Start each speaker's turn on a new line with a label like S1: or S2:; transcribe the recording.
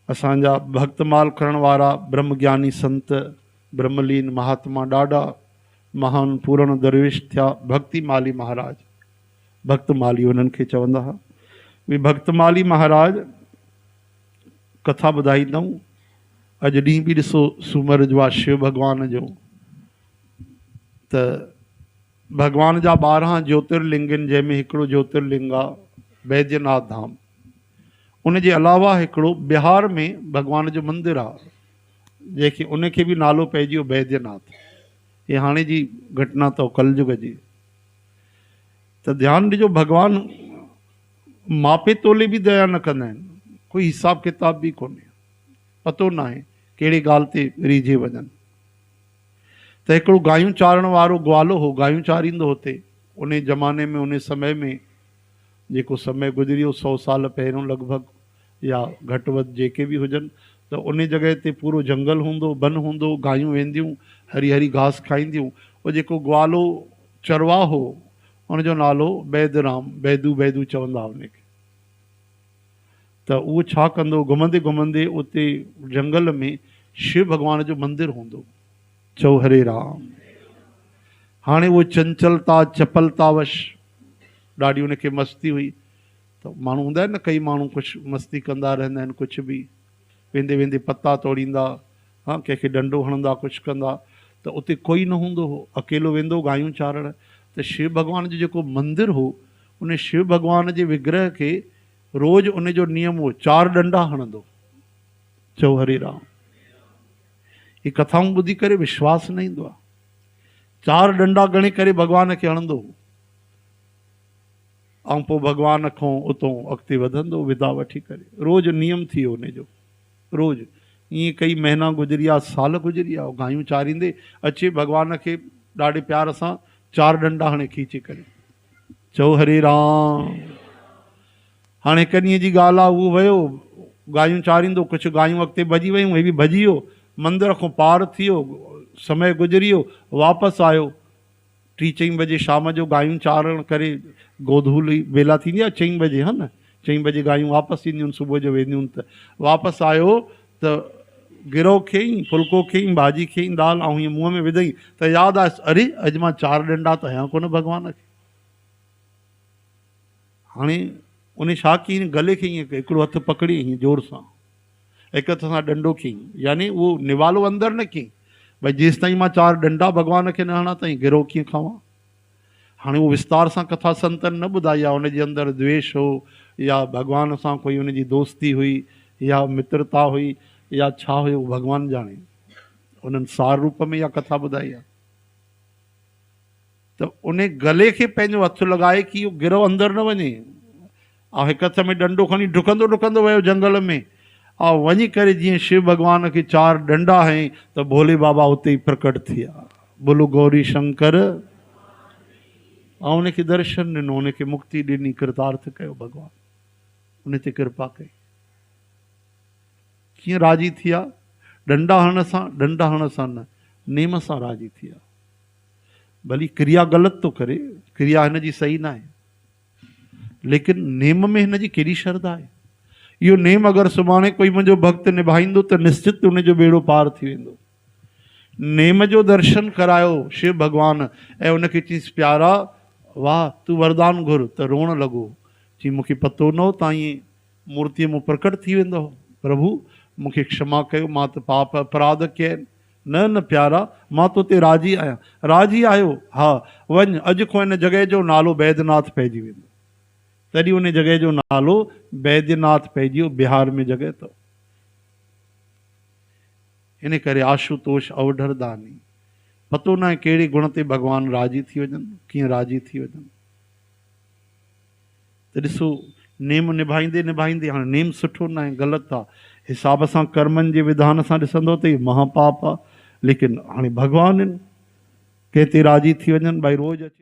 S1: असांजा भक्तमाल करण वारा ब्रह्मज्ञानी संत ब्रह्मलीन महात्मा ॾाढा महान पूर्ण दरवेश थिया। भक्तिमाली महाराज, भक्तमाली उन्हनि खे चवंदा हुआ। वे भक्तमाली महाराज कथा ॿुधाईंदऊं। अॼु ॾींहुं बि ॾिसो सूमर जो आहे, शिव भॻवान जो, त भगवान जा 12 ज्योतिर्लिंग आहिनि, जंहिंमें हिकिड़ो ज्योतिर्लिंग आहे बैद्यनाथ धाम। उन जे अलावा हिकिड़ो बिहार में भगवान जो मंदिर आहे, जंहिंखे उनखे बि नालो पइजी वियो बैद्यनाथ। ये हाणे जी घटना अथव कलयुग जी। त ध्यानु ॾिजो, भगवान मापे तोले बि दया न कंदा आहिनि, कोई हिसाब किताब बि कोन्हे, पतो न आहे कहिड़ी ॻाल्हि ते रीझे वञनि। त हिकिड़ो गायूं चारण वारो ग्वालो हो, गायूं चारींदो हुते। उन ज़माने में, उन समय में, जेको समय गुज़रियो 100 साल पहिरियों लॻभॻि, या घटि वधि जेके बि हुजनि, त उन जॻह ते पूरो जंगल हूंदो, बन हूंदो, गायूं वेंदियूं, हरी हरी घास खाईंदियूं। उहो जेको ग्वालो चरवाह हो, उनजो नालो बैदराम, बैदू बैदू चवंदा उनखे। त उहो छा कंदो, घुमंदे घुमंदे उते जंगल में शिव भॻवान जो मंदिर हूंदो। चओ हरे राम। हाणे उहो चंचलता चपलतावश ॾाढी उनखे मस्ती हुई। त माण्हू हूंदा आहिनि न, कई माण्हू कुझु मस्ती कंदा रहंदा आहिनि, कुझु बि वेंदे वेंदे पता तोड़ींदा, हाँ कंहिंखे डंडो हणंदा, कुझु कंदा। त उते कोई न हूंदो हो, अकेलो वेंदो गायूं चारण। त शिव भॻवान जो जेको मंदिर हो, उन शिव भॻवान जे विग्रह खे रोज़ उन जो नियम हो 4 डंडा हणंदो। चओ हरे राम। ये कथाऊं ॿुधी करे विश्वास न ईंदो आहे। 4 डंडा गणे करे भॻवान खे हणंदो, ऐं पोइ भॻवान खां उतां अॻिते वधंदो विदा वठी करे। रोज़ नियम थी वियो उनजो, रोज़। ईअं कई महीना गुज़री विया, साल गुज़री विया, गायूं चारींदे अचे भॻवान खे ॾाढे प्यार सां 4 डंडा हणे खींचे करे। चओ हरे राम। हाणे हिकु ॾींहं जी ॻाल्हि आहे, उहो वियो गायूं चारींदो, कुझु गायूं अॻिते भॼी वियूं, हे बि भॼी वियो, मंदर खां पार थी वियो, समय गुज़री वियो, वापसि आयो। 3-4 बजे शाम जो गायूं चारण करे, गोधूली बेला थींदी आहे 4 बजे, हा न, 4 बजे गायूं वापसि ईंदियूं आहिनि, सुबुह जो वेंदियूं आहिनि। त वापसि आयो त गिरो खयईं, फुल्को खयईं, भाॼी खयईं, दाल, ऐं हीअं मुंहं में विधई त यादि आहे, अरे अॼु मां 4 डंडा त हयां कोन भॻवान खे। हाणे उन छा कयईं, गले खे ईअं हिकिड़ो हथु पकड़ी हीअं जोर सां, हिकु हथ सां डंडो खयईं, यानी उहो निवालो अंदरि न कयईं, भई जेसि ताईं मां 4 डंडा भॻवान खे न हणां ताईं गिरो कीअं खावां। हाणे उहो विस्तार सां कथा संतनि न ॿुधाई आहे, उनजे अंदरि द्वेष हो, या भॻवान सां कोई उनजी दोस्ती हुई, या मित्रता हुई, या छा हुयो, भॻवान ॼाणे। उन्हनि सार रूप में इहा कथा ॿुधाई आहे। त उन गले खे पंहिंजो हथु लॻाए कि इहो गिरो अंदरि न वञे, ऐं हिकु हथ में डंडो खणी डुकंदो डुकंदो वियो जंगल में, ऐं वञी करे जीअं शिव भॻवान खे 4 डंडा हयईं त भोले बाबा उते ई प्रकट थी विया। बोलो गौरी शंकर। ऐं उनखे दर्शन ॾिनो, उनखे मुक्ति ॾिनी, कृतार्थ कयो भॻवान, उन ते कृपा कई। कीअं राज़ी थी विया? डंडा हणण सां न, नेम सां राज़ी थी विया। भली क्रिया ग़लति थो करे, क्रिया हिन जी सही न आहे, लेकिन नेम में हिन जी केॾी श्रद्धा आहे। इहो नेम अगरि सुभाणे कोई मुंहिंजो भक्त निभाईंदो त निश्चित उनजो बेड़ो पार थी वेंदो। नेम जो दर्शन करायो शिव भॻवान, ऐं उनखे चईंसि प्यारा वाह तूं वरदान घुर, त रोअण लॻो, चई मूंखे पतो न हो तव्हां ईअं मूर्तीअ मूं प्रकट थी वेंदो। प्रभु मूंखे क्षमा कयो, मां त पाप अपराध कया आहिनि। न न प्यारा, मां तोते राज़ी आहियां। राज़ी आहियो? हा, वञ, अॼु खां हिन जॻह जो नालो बैद्यनाथ पइजी वेंदो। तॾहिं उन जॻह जो नालो बैद्यनाथ पइजी वियो, बिहार में जॻह अथव। इन करे आशुतोष अवढरदानी, पतो न आहे कहिड़े गुण ते भॻवान राज़ी थी वञनि, कीअं राज़ी थी वञनि। त ॾिसो, नेम निभाईंदे निभाईंदे, हाणे नेम सुठो न आहे, ग़लति आहे, हिसाब सां कर्मनि जे विधान सां ॾिसंदो त इहो महापाप आहे। लेकिन हाणे भॻवान आहिनि, कंहिं ते राज़ी थी वञनि, भई रोज़ अचे।